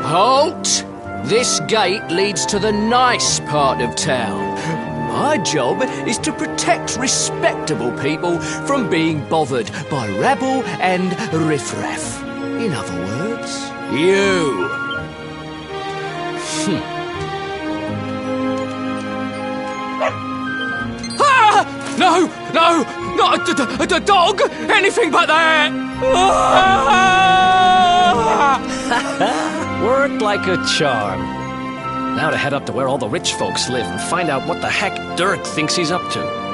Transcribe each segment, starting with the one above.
Halt! This gate leads to the nice part of town. My job is to protect respectable people from being bothered by rabble and riffraff. In other words, you. Ah! No! No! Not a dog! Anything but that! Worked like a charm. Now to head up to where all the rich folks live and find out what the heck Dirk thinks he's up to.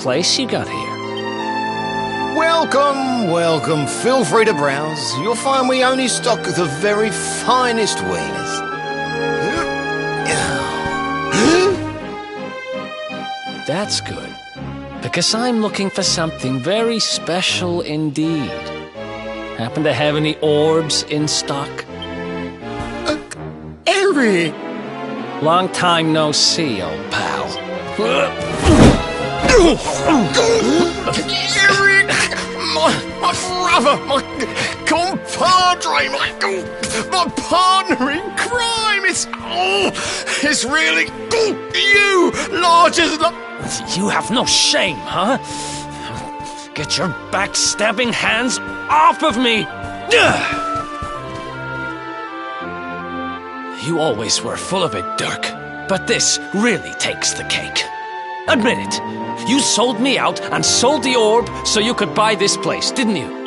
place you got here. Welcome, welcome. Feel free to browse. You'll find we only stock the very finest wares. That's good, because I'm looking for something very special indeed. Happen to have any orbs in stock? Henry! Long time no see, old pal. Eric! My brother, my compadre, my partner in crime! It's really you, large as life! You have no shame, huh? Get your backstabbing hands off of me! You always were full of it, Dirk, but this really takes the cake. Admit it. You sold me out and sold the orb so you could buy this place, didn't you?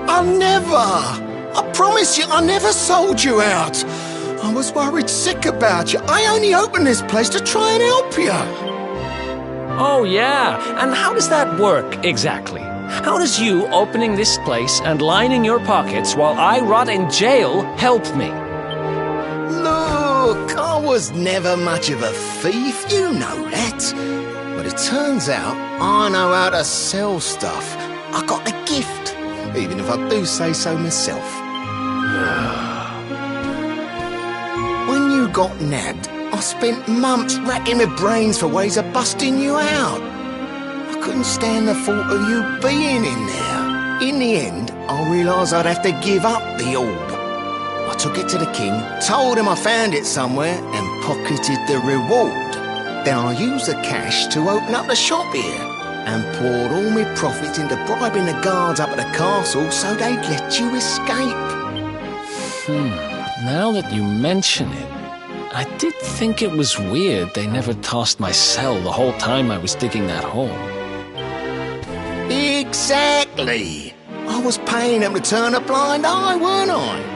I promise you, I never sold you out. I was worried sick about you. I only opened this place to try and help you. Oh, yeah. And how does that work, exactly? How does you opening this place and lining your pockets while I rot in jail help me? Look, I was never much of a thief, you know that. But it turns out I know how to sell stuff. I got a gift, even if I do say so myself. When you got nabbed, I spent months racking my brains for ways of busting you out. I couldn't stand the thought of you being in there. In the end, I realised I'd have to give up the orb. I took it to the king, told him I found it somewhere, and pocketed the reward. Then I used the cash to open up the shop here, and poured all my profits into bribing the guards up at the castle so they'd let you escape. Now that you mention it, I did think it was weird they never tossed my cell the whole time I was digging that hole. Exactly. I was paying them to turn a blind eye, weren't I?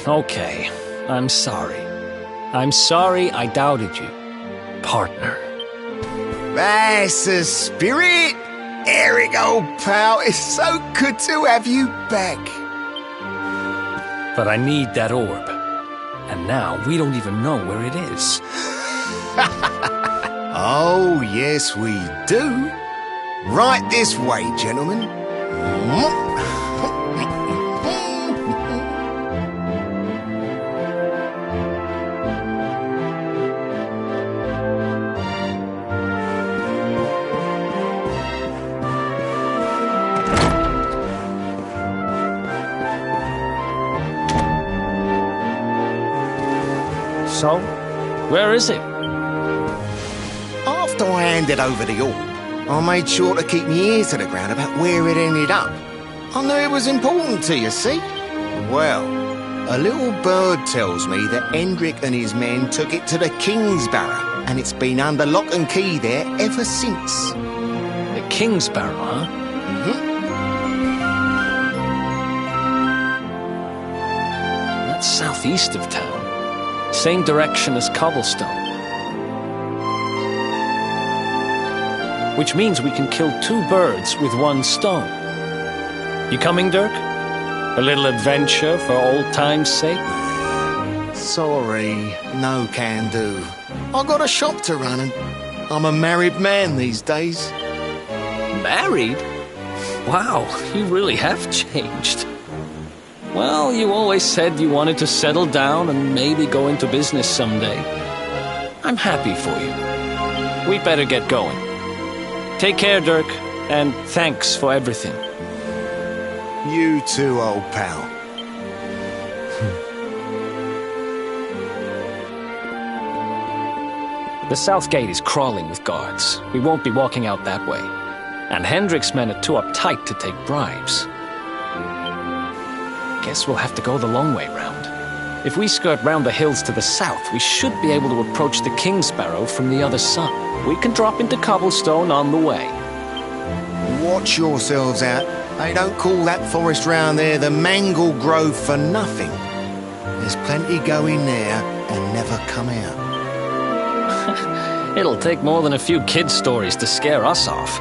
Okay. I'm sorry. I'm sorry I doubted you, partner. That's the spirit! Eric, old pal, it's so good to have you back. But I need that orb. And now we don't even know where it is. Oh, yes, we do. Right this way, gentlemen. So, where is it? After I handed over the orb, I made sure to keep my ear to the ground about where it ended up. I knew it was important to you, see? Well, a little bird tells me that Hendrik and his men took it to the Kingsbarrow, and it's been under lock and key there ever since. The Kingsbarrow, huh? That's southeast of town. Same direction as Cobblestone. Which means we can kill two birds with one stone. You coming, Dirk? A little adventure for old time's sake? Sorry, no can do. I got a shop to run and I'm a married man these days. Married? Wow, you really have changed. Well, you always said you wanted to settle down and maybe go into business someday. I'm happy for you. We'd better get going. Take care, Dirk, and thanks for everything. You too, old pal. The south gate is crawling with guards. We won't be walking out that way. And Hendrik's men are too uptight to take bribes. Guess we'll have to go the long way round. If we skirt round the hills to the south, we should be able to approach the Kingsbarrow from the other side. We can drop into Cobblestone on the way. Watch yourselves out. They don't call that forest round there the Mangle Grove for nothing. There's plenty go in there and never come out. It'll take more than a few kids' stories to scare us off.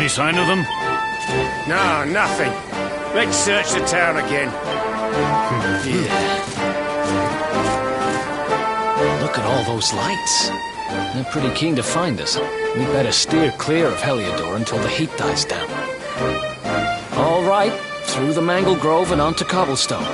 Any sign of them? No, nothing. Let's search the town again. Look at all those lights. They're pretty keen to find us. We'd better steer clear of Heliodor until the heat dies down. All right, through the Mangle Grove and onto Cobblestone.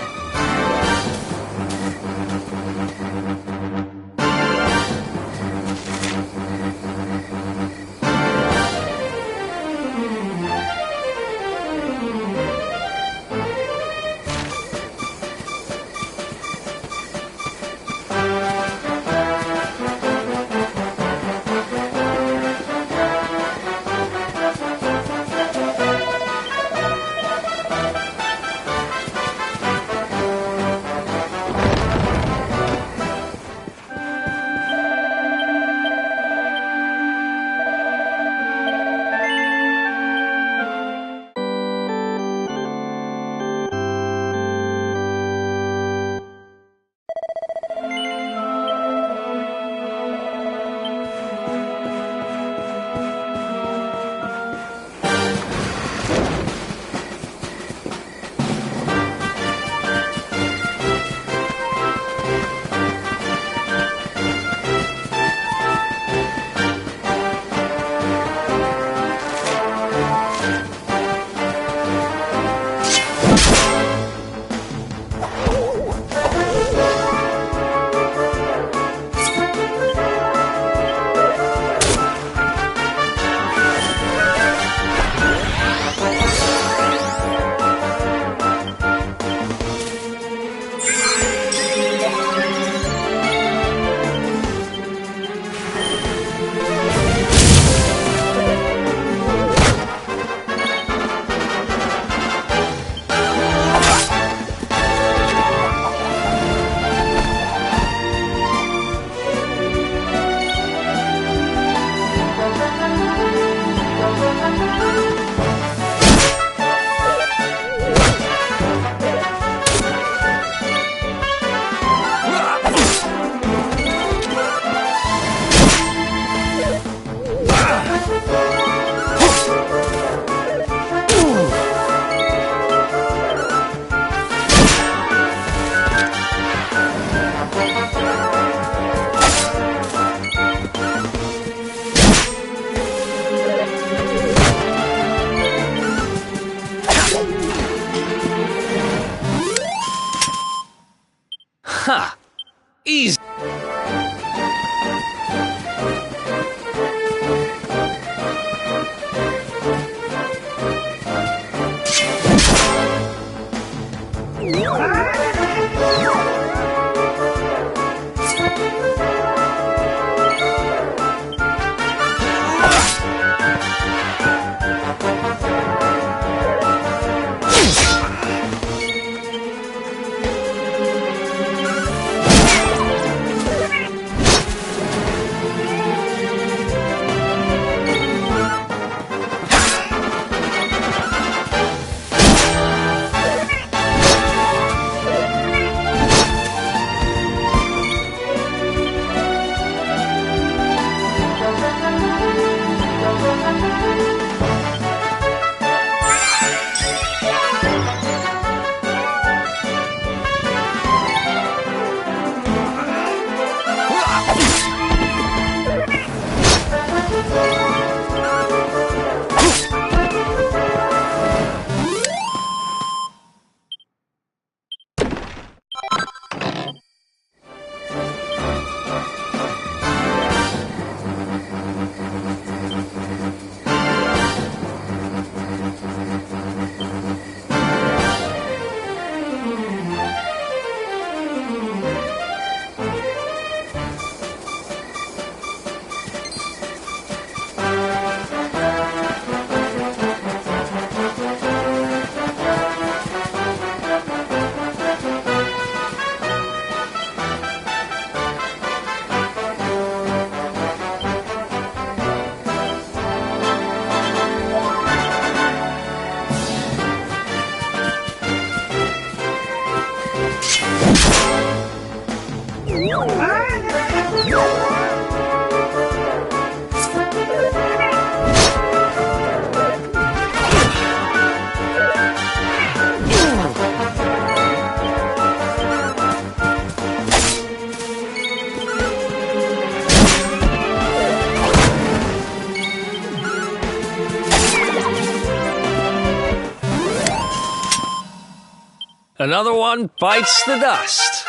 Another one bites the dust.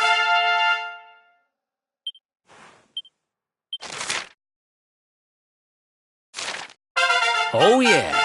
Oh yeah.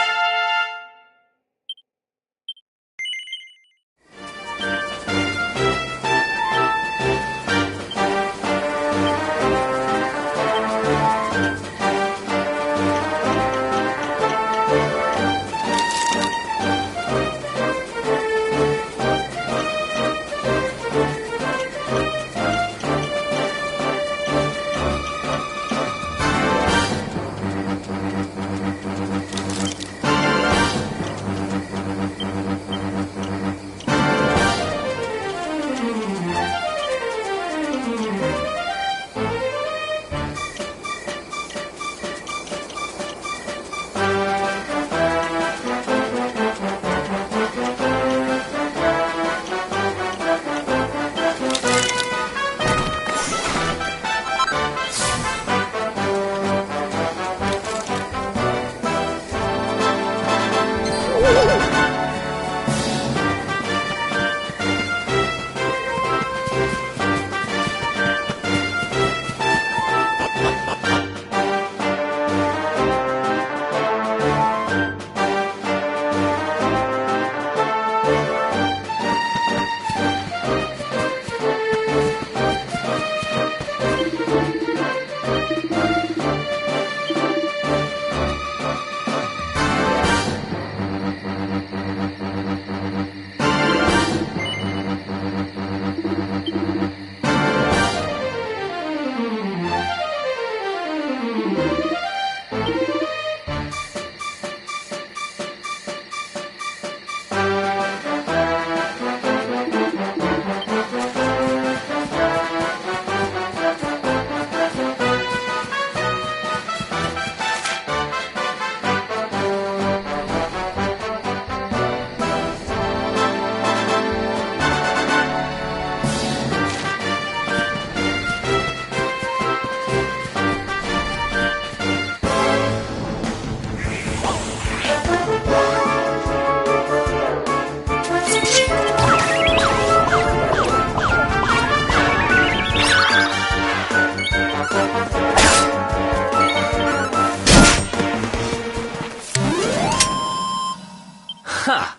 Ha!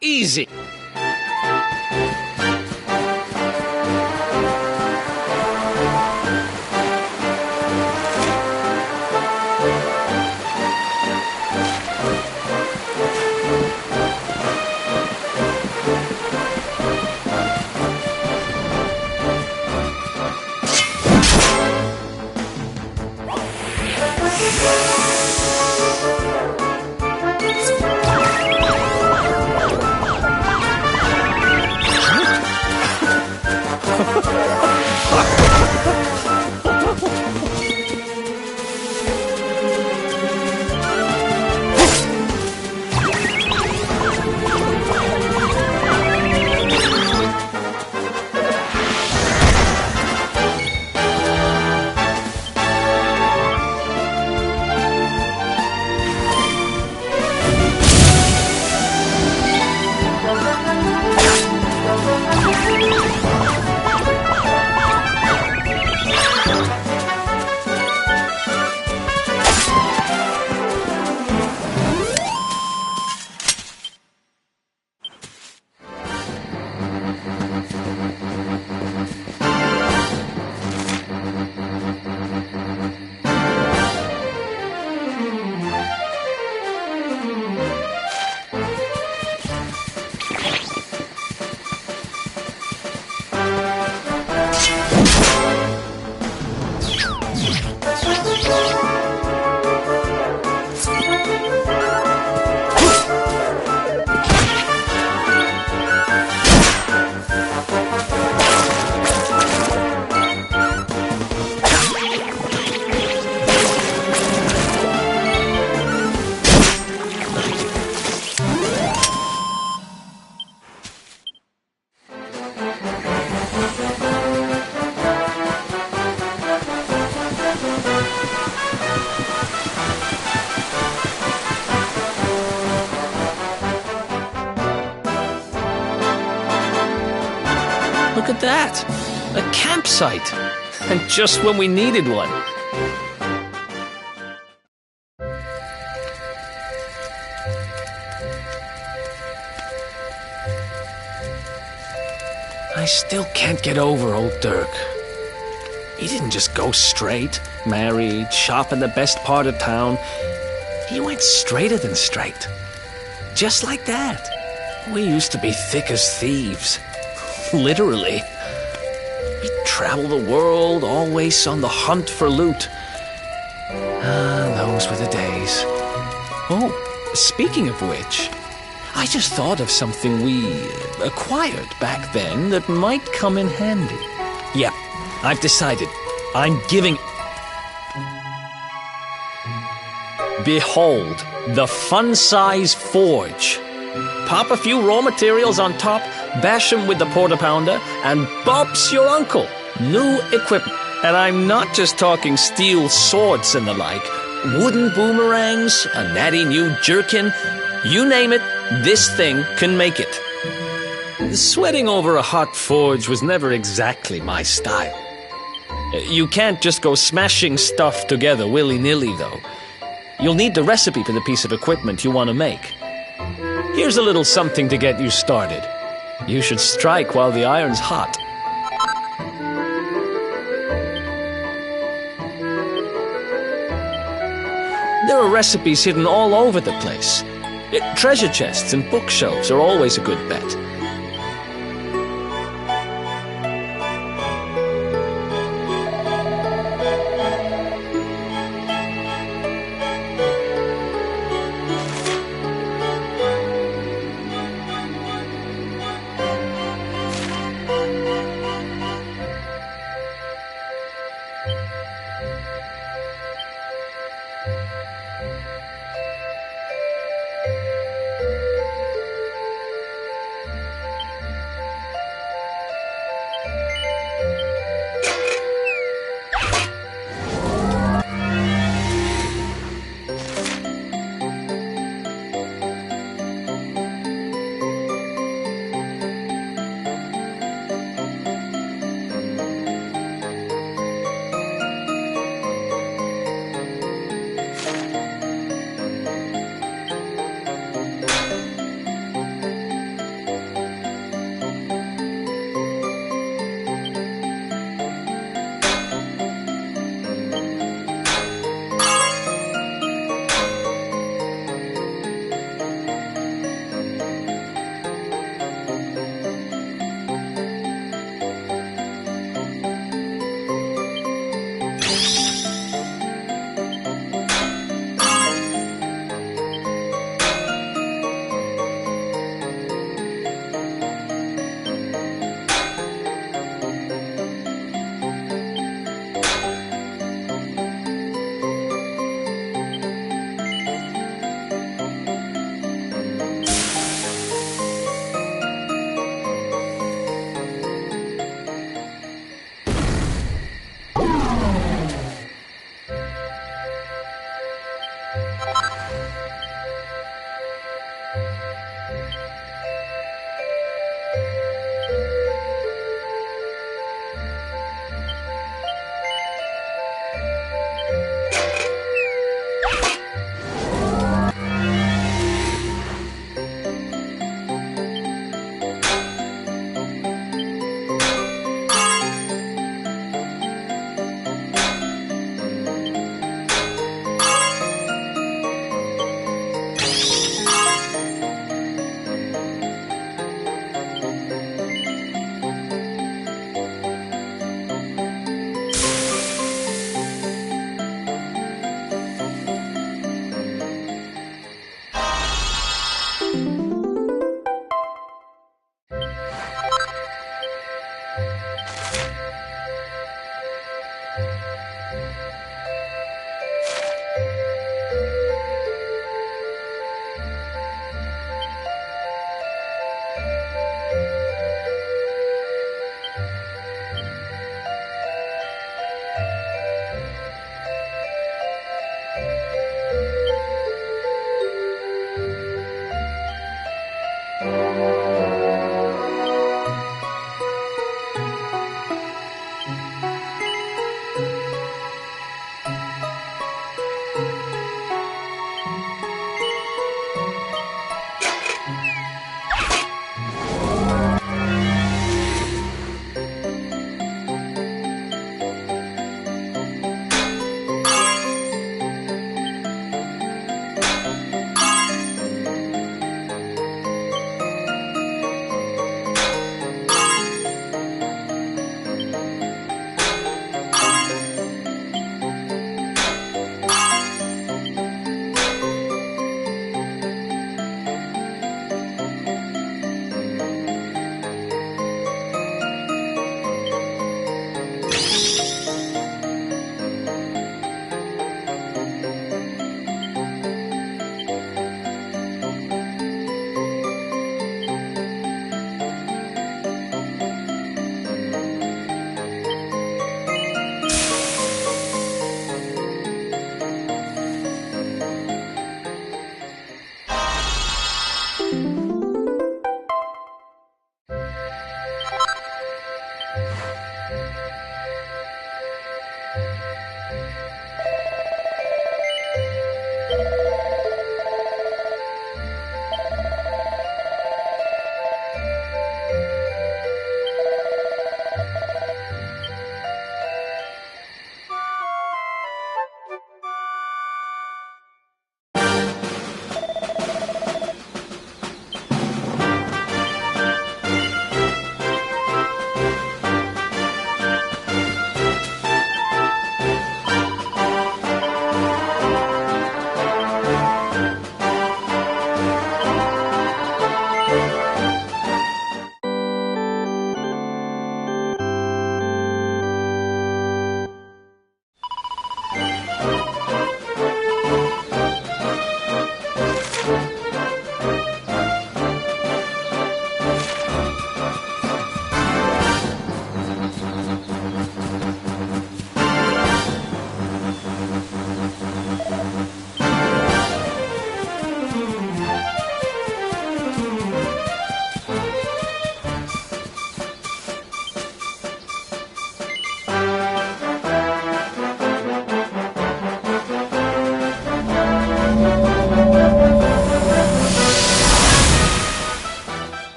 Easy. that? A campsite. And just when we needed one. I still can't get over old Dirk. He didn't just go straight, married, shop in the best part of town. He went straighter than straight. Just like that. We used to be thick as thieves. Literally. We'd travel the world, always on the hunt for loot. Those were the days. Oh, speaking of which, I just thought of something we acquired back then that might come in handy. Yeah, I've decided. I'm giving... Behold, the fun-size forge. Pop a few raw materials on top, bash them with the porta-pounder, and bumps your uncle. New equipment. And I'm not just talking steel swords and the like. Wooden boomerangs, a natty new jerkin. You name it, this thing can make it. Sweating over a hot forge was never exactly my style. You can't just go smashing stuff together willy-nilly, though. You'll need the recipe for the piece of equipment you want to make. Here's a little something to get you started. You should strike while the iron's hot. There are recipes hidden all over the place. Treasure chests and bookshelves are always a good bet.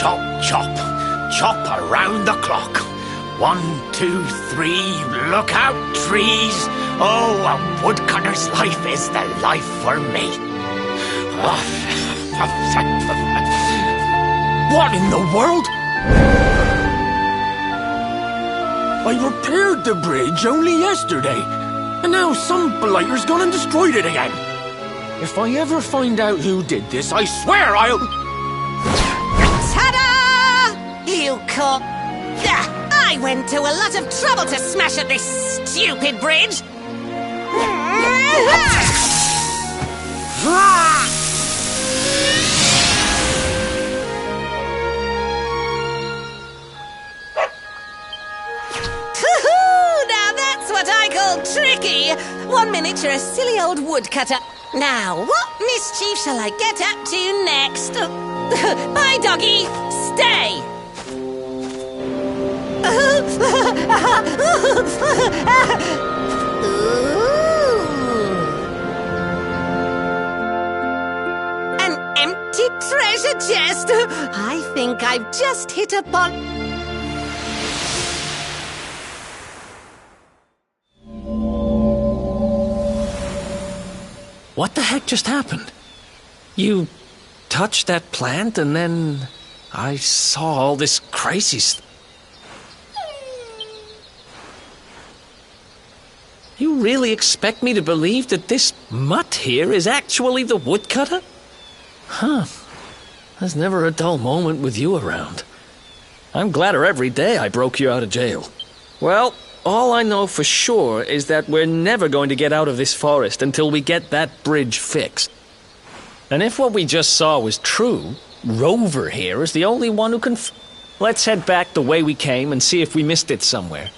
Chop, chop, chop around the clock. 1, 2, 3, look out, trees. Oh, a woodcutter's life is the life for me. What in the world? I repaired the bridge only yesterday, and now some blighter's gone and destroyed it again. If I ever find out who did this, I swear I'll... Ta-da! You caught... I went to a lot of trouble to smash at this stupid bridge. Now that's what I call tricky. 1 minute you're a silly old woodcutter. Now, what mischief shall I get up to next? Bye, doggy. Stay. An empty treasure chest. I think I've just hit upon... What the heck just happened? You touched that plant and then I saw all this crazy stuff. You really expect me to believe that this mutt here is actually the woodcutter? Huh. There's never a dull moment with you around. I'm gladder every day I broke you out of jail. Well, all I know for sure is that we're never going to get out of this forest until we get that bridge fixed. And if what we just saw was true, Rover here is the only one who can... Let's head back the way we came and see if we missed it somewhere.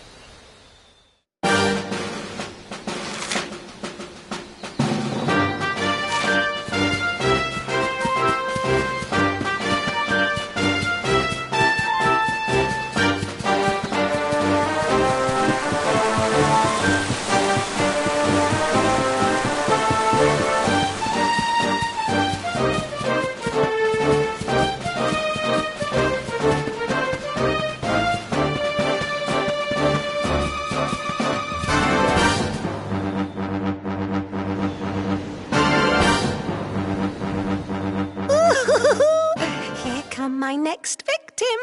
Here come my next victim.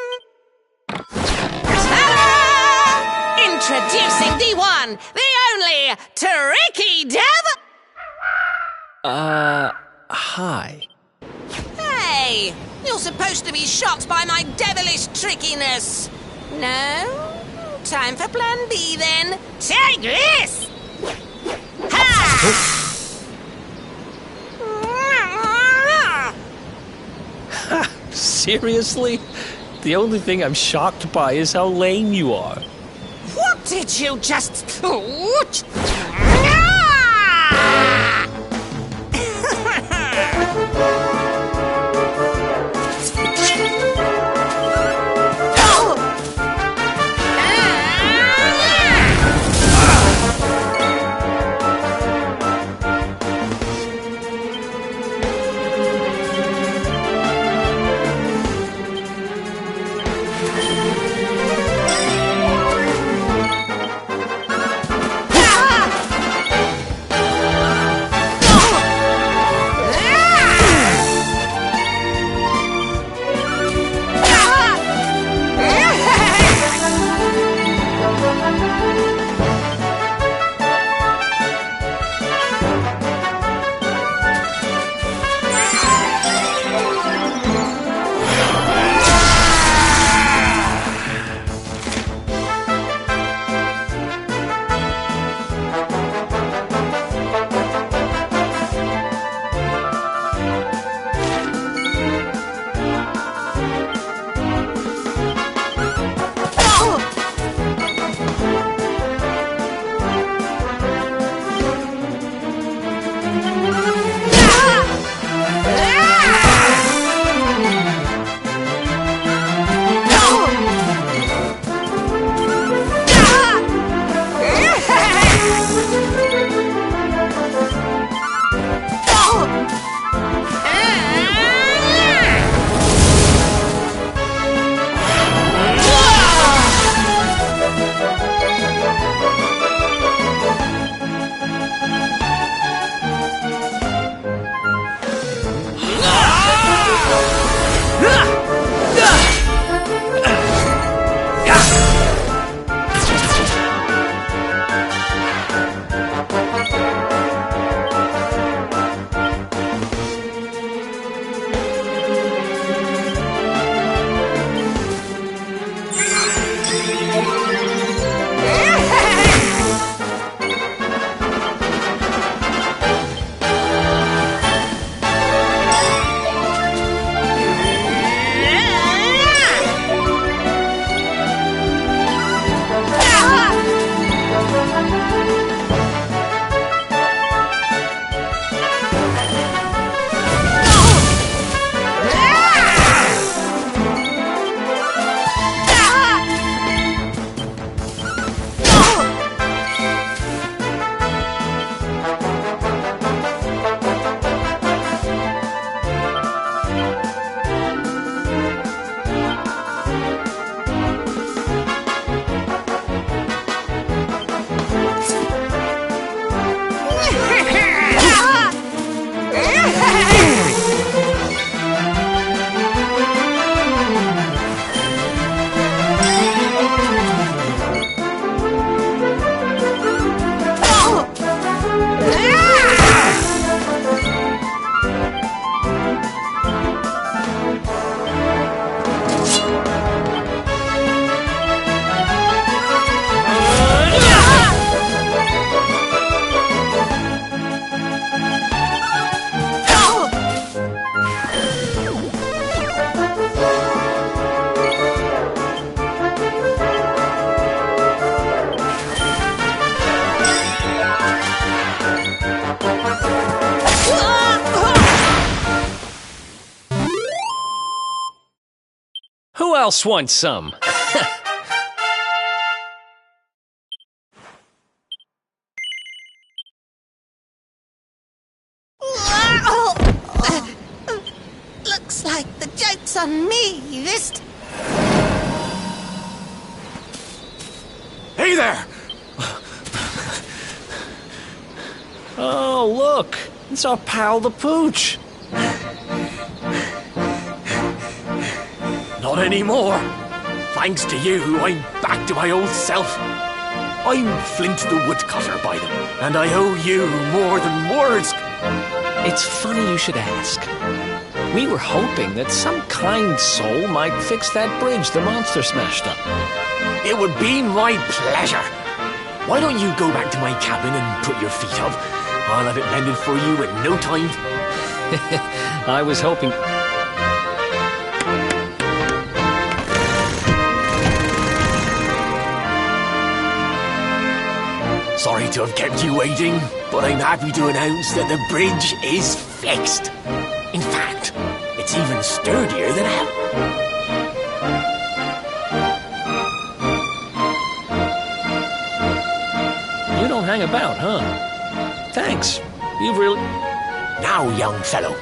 Ta-da! Introducing the one, the only, Tricky Dev! Hi. Hey, you're supposed to be shocked by my devilish trickiness. No? Time for plan B then. Take this! Ha! Seriously? The only thing I'm shocked by is how lame you are. What did you just... else wants some? Looks like the joke's on me this time. Hey there! Oh, look! It's our pal the Pooch. Not anymore. Thanks to you, I'm back to my old self. I'm Flint the Woodcutter by them, and I owe you more than words. It's funny you should ask. We were hoping that some kind soul might fix that bridge the monster smashed up. It would be my pleasure. Why don't you go back to my cabin and put your feet up? I'll have it mended for you in no time. I was hoping... Sorry to have kept you waiting, but I'm happy to announce that the bridge is fixed. In fact, it's even sturdier than ever. You don't hang about, huh? Thanks. You've really... Now, young fellow,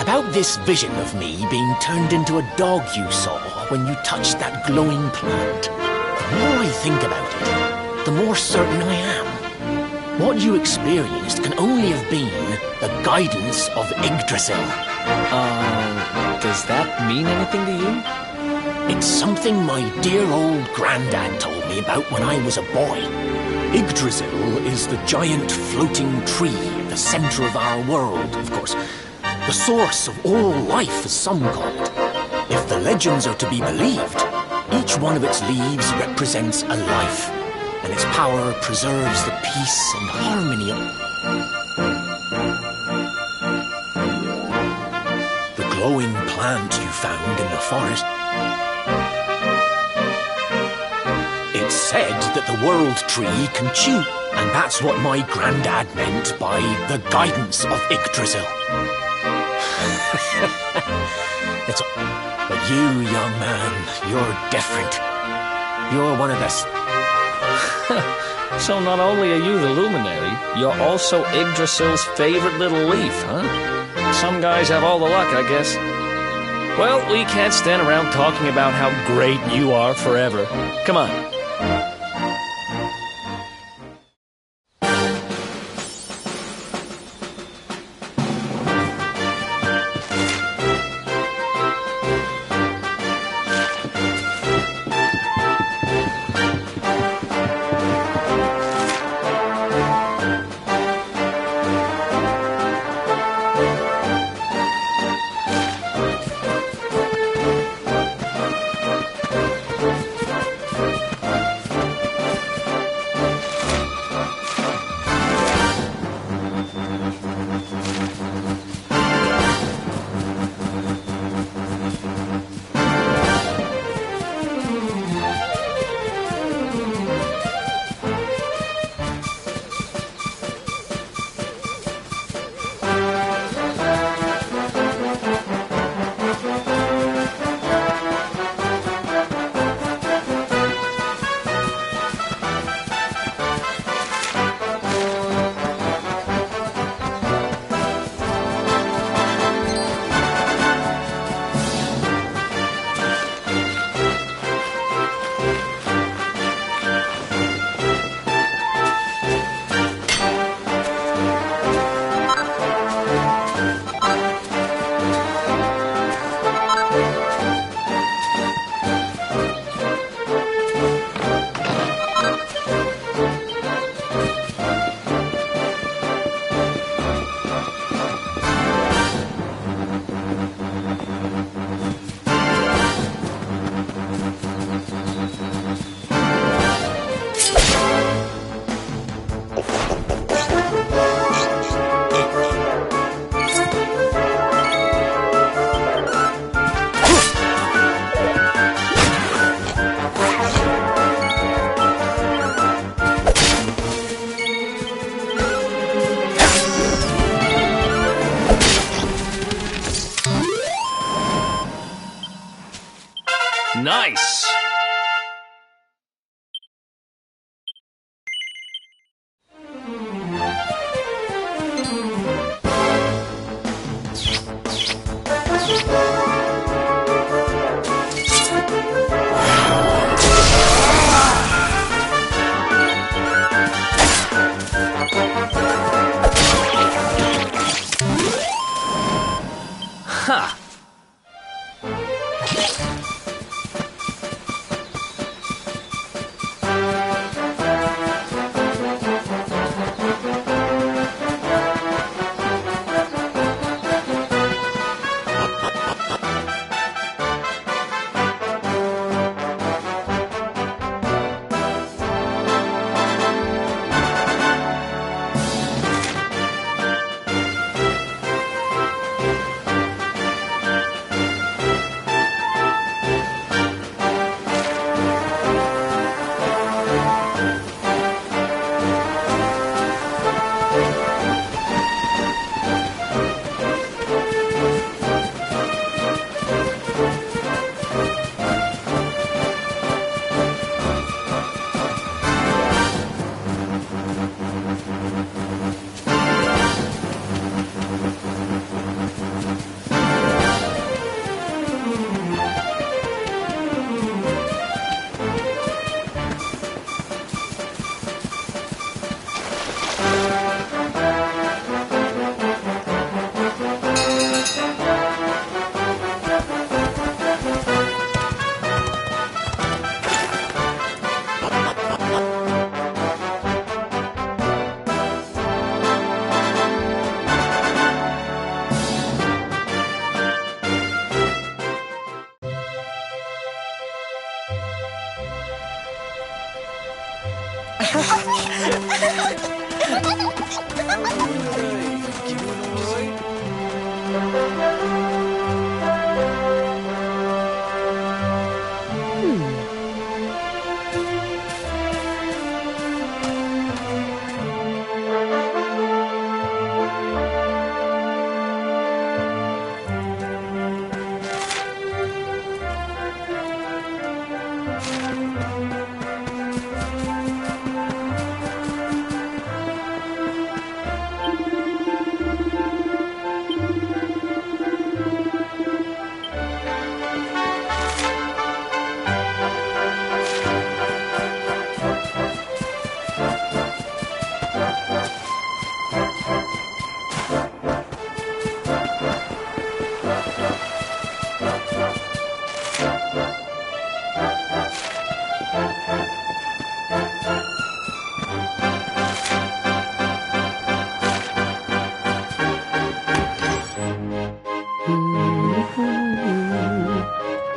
about this vision of me being turned into a dog you saw when you touched that glowing plant. The more I think about it, the more certain I am. What you experienced can only have been the guidance of Yggdrasil. Does that mean anything to you? It's something my dear old granddad told me about when I was a boy. Yggdrasil is the giant floating tree at the center of our world, of course. The source of all life, as some call it. If the legends are to be believed, each one of its leaves represents a life, and its power preserves the peace and harmony of... The glowing plant you found in the forest. It's said that the world tree can chew, and that's what my granddad meant by the guidance of Yggdrasil. But you, young man, you're different. You're one of us. So not only are you the luminary, you're also Yggdrasil's favorite little leaf, huh? Some guys have all the luck, I guess. Well, we can't stand around talking about how great you are forever. Come on.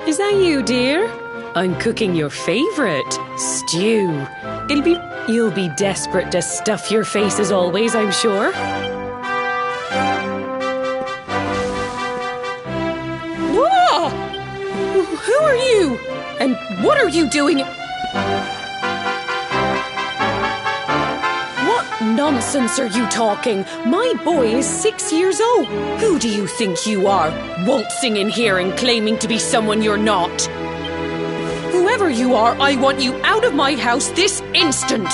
Is that you, dear? I'm cooking your favourite, stew. You'll be desperate to stuff your face as always, I'm sure. Whoa! Who are you? And what are you doing? What nonsense are you talking? My boy is 6 years old. Who do you think you are, waltzing in here and claiming to be someone you're not? Whoever you are, I want you out of my house this instant.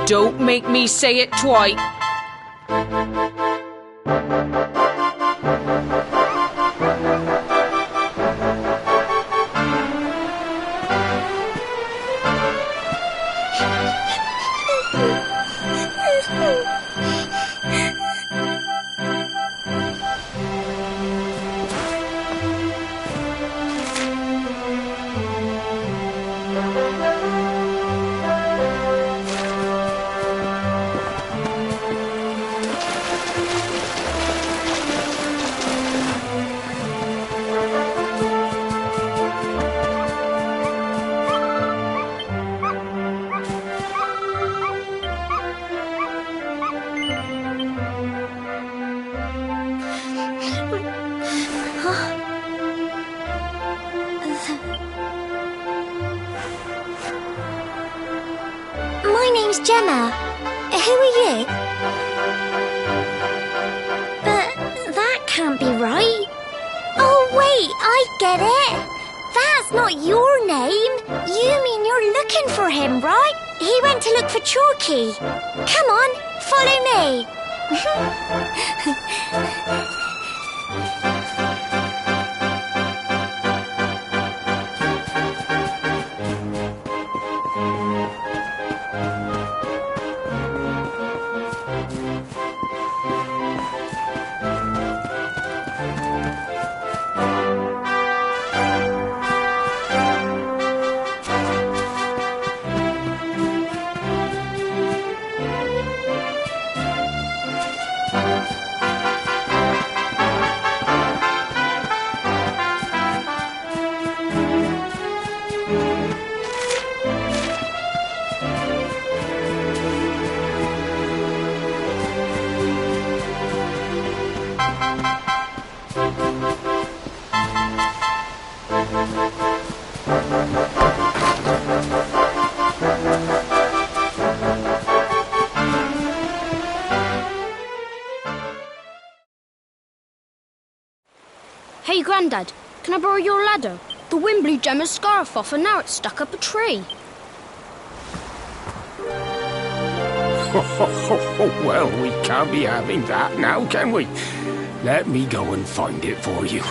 Don't make me say it twice. My name's Gemma. Who are you? But that can't be right. Oh, wait, I get it. That's not your name. You mean you're looking for him, right? He went to look for Chalky. Come on, follow me. Hey, Grandad, can I borrow your ladder? The wind blew Gemma's scarf off and now it's stuck up a tree. Well, we can't be having that now, can we? Let me go and find it for you.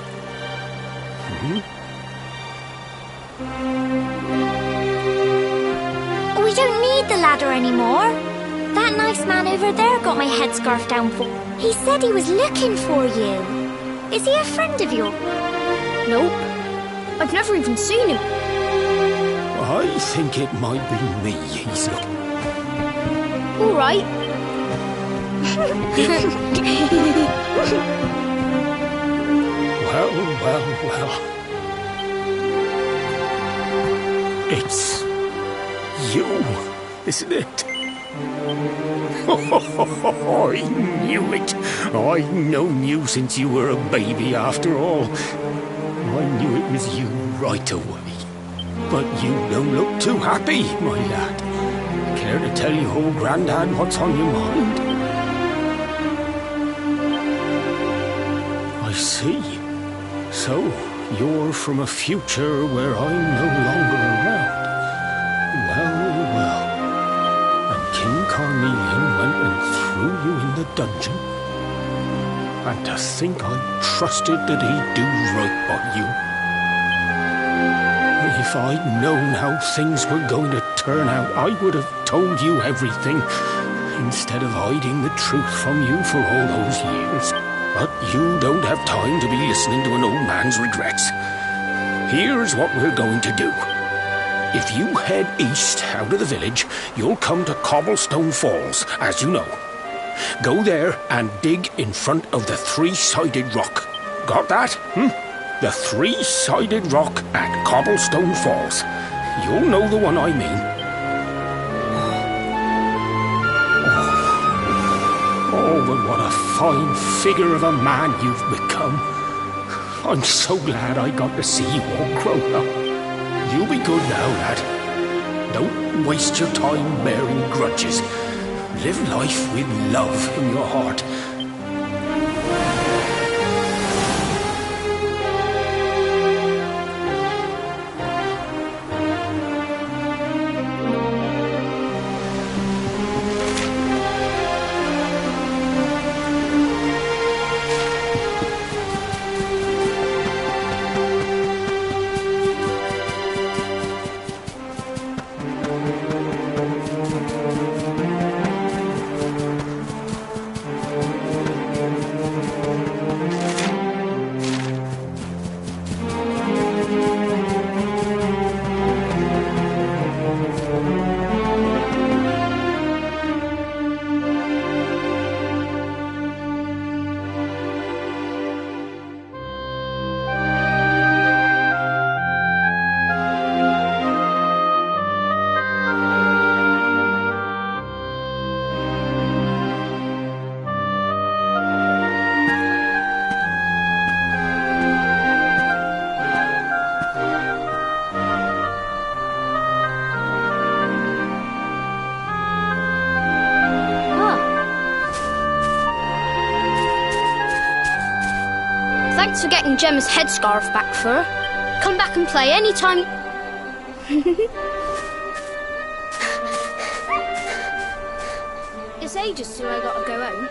We don't need the ladder anymore. That nice man over there got my headscarf down for. He said he was looking for you. Is he a friend of yours? Nope. I've never even seen him. I think it might be me he's looking. All right. Well. It's you. isn't it? I knew it. I've known you since you were a baby, after all. I knew it was you right away. But you don't look too happy, my lad. Care to tell your old Grandad what's on your mind? I see. So, you're from a future where I'm no longer around. Well. And King Carnelian went and threw you in the dungeon. And to think I trusted that he'd do right by you. If I'd known how things were going to turn out, I would have told you everything, instead of hiding the truth from you for all those years. But you don't have time to be listening to an old man's regrets. Here's what we're going to do. If you head east out of the village, you'll come to Cobblestone Falls, as you know. Go there and dig in front of the three-sided rock. Got that? The three-sided rock at Cobblestone Falls. You'll know the one I mean. Oh, but what a fine figure of a man you've become. I'm so glad I got to see you all grown up. You'll be good now, lad. Don't waste your time bearing grudges. Live life with love in your heart. Thanks for getting Gemma's headscarf back for her. Come back and play any time. It's ages till I gotta go home.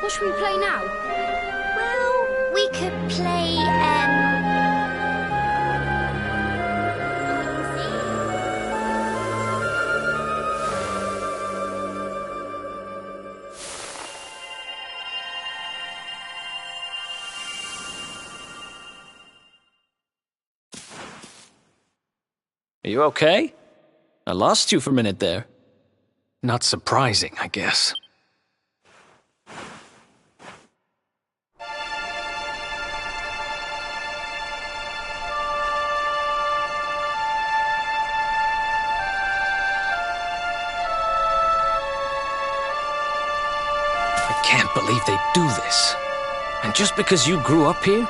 What should we play now? Well, we could play, Are you okay? I lost you for a minute there. Not surprising, I guess. I can't believe they do this. And just because you grew up here?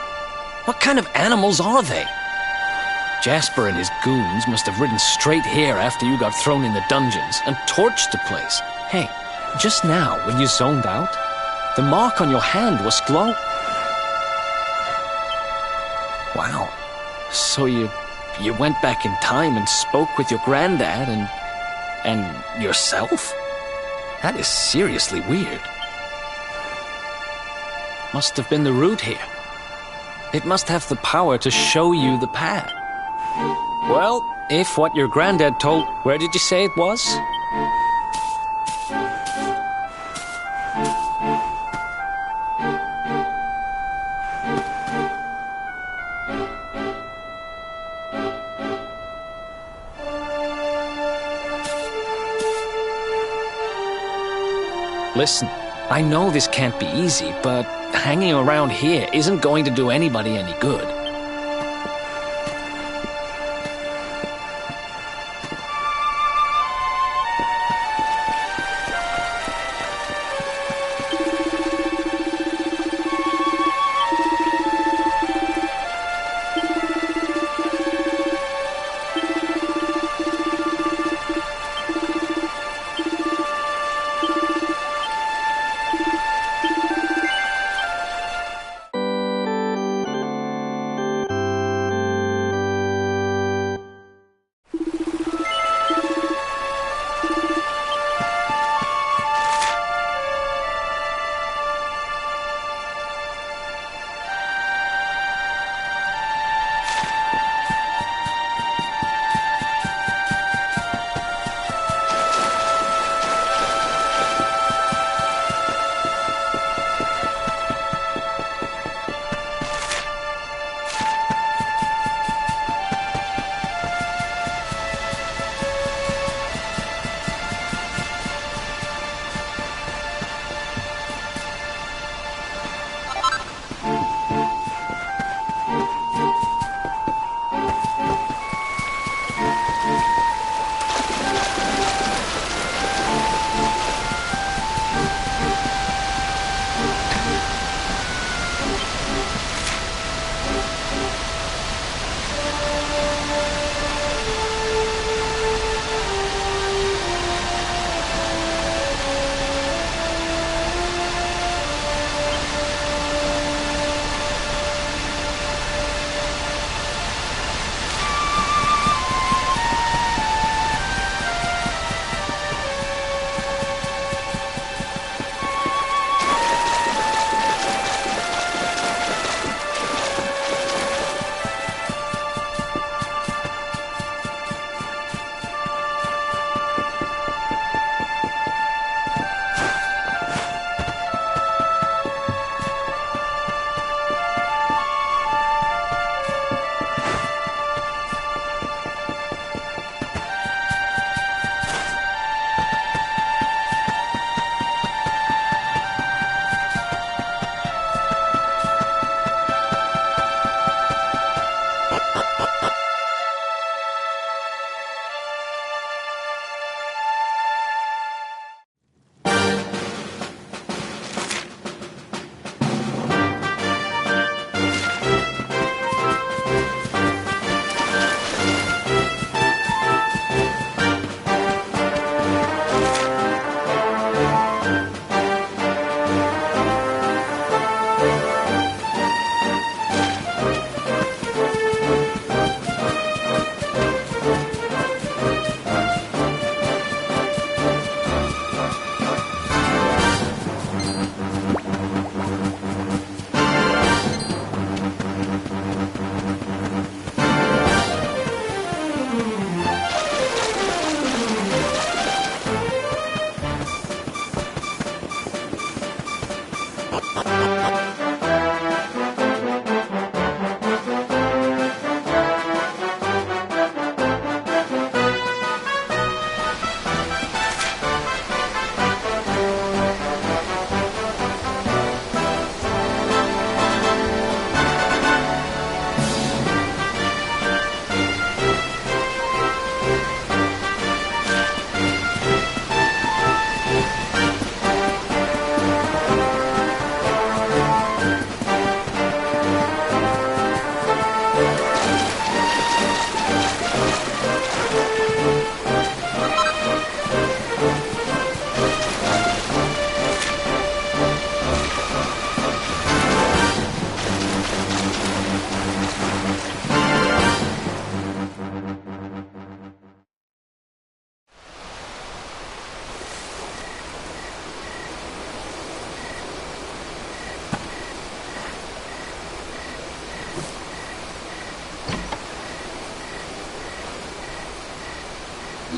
What kind of animals are they? Jasper and his goons must have ridden straight here after you got thrown in the dungeons and torched the place. Hey, just now, when you zoned out, the mark on your hand was glow. Wow. So you went back in time and spoke with your granddad and yourself? That is seriously weird. Must have been the root here. It must have the power to show you the path. Well, if what your granddad told... Where did you say it was? Listen, I know this can't be easy, but hanging around here isn't going to do anybody any good.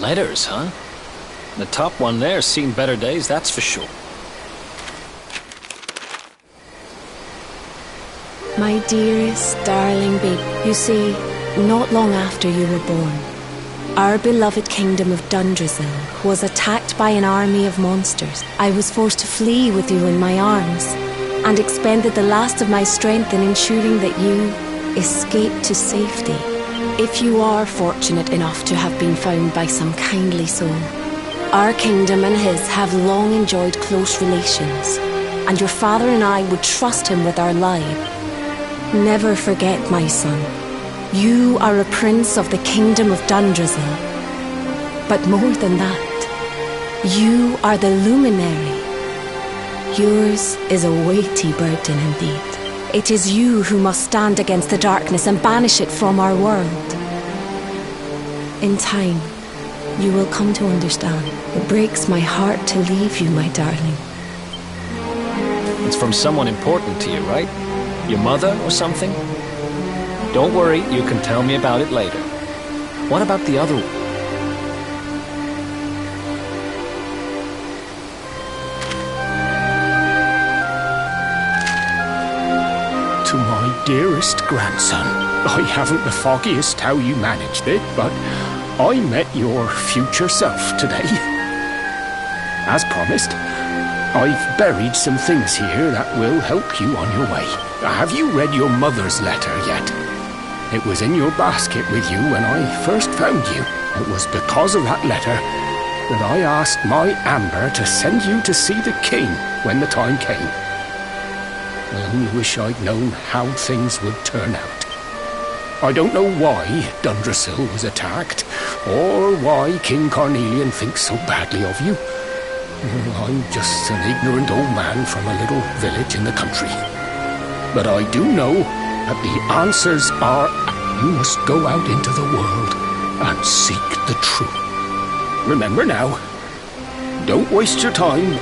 Letters, huh? The top one there's seen better days, that's for sure. My dearest, darling babe, you see, not long after you were born, our beloved kingdom of Dundrasil was attacked by an army of monsters. I was forced to flee with you in my arms, and expended the last of my strength in ensuring that you escaped to safety. If you are fortunate enough to have been found by some kindly soul, our kingdom and his have long enjoyed close relations, and your father and I would trust him with our lives. Never forget, my son, you are a prince of the kingdom of Dundrasil. But more than that, you are the luminary. Yours is a weighty burden indeed. It is you who must stand against the darkness and banish it from our world. In time, you will come to understand. It breaks my heart to leave you, my darling. It's from someone important to you, right? Your mother or something? Don't worry, you can tell me about it later. What about the other one? To my dearest grandson, I haven't the foggiest how you managed it, but I met your future self today. As promised, I've buried some things here that will help you on your way. Have you read your mother's letter yet? It was in your basket with you when I first found you. It was because of that letter that I asked my Amber to send you to see the king when the time came. I only wish I'd known how things would turn out. I don't know why Dundrasil was attacked, or why King Carnelian thinks so badly of you. I'm just an ignorant old man from a little village in the country. But I do know that the answers are you must go out into the world and seek the truth. Remember now, don't waste your time.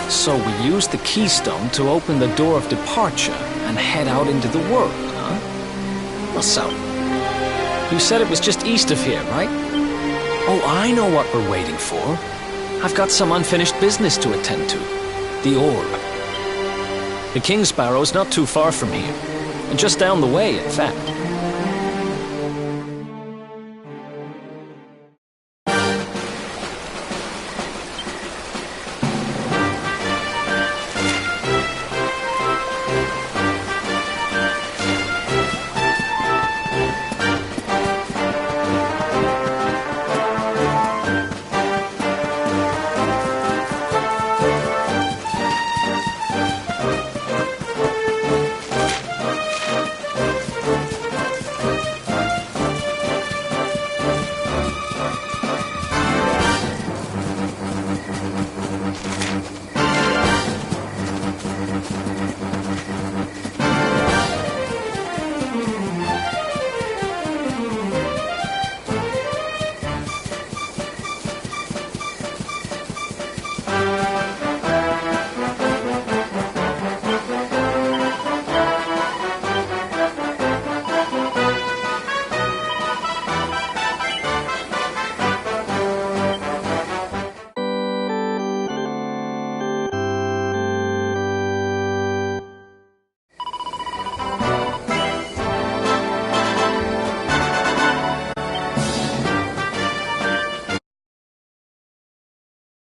So we used the keystone to open the door of departure and head out into the world, huh? Well, so, you said it was just east of here, right? Oh, I know what we're waiting for. I've got some unfinished business to attend to. The orb. The King Sparrow's not too far from here. And just down the way, in fact.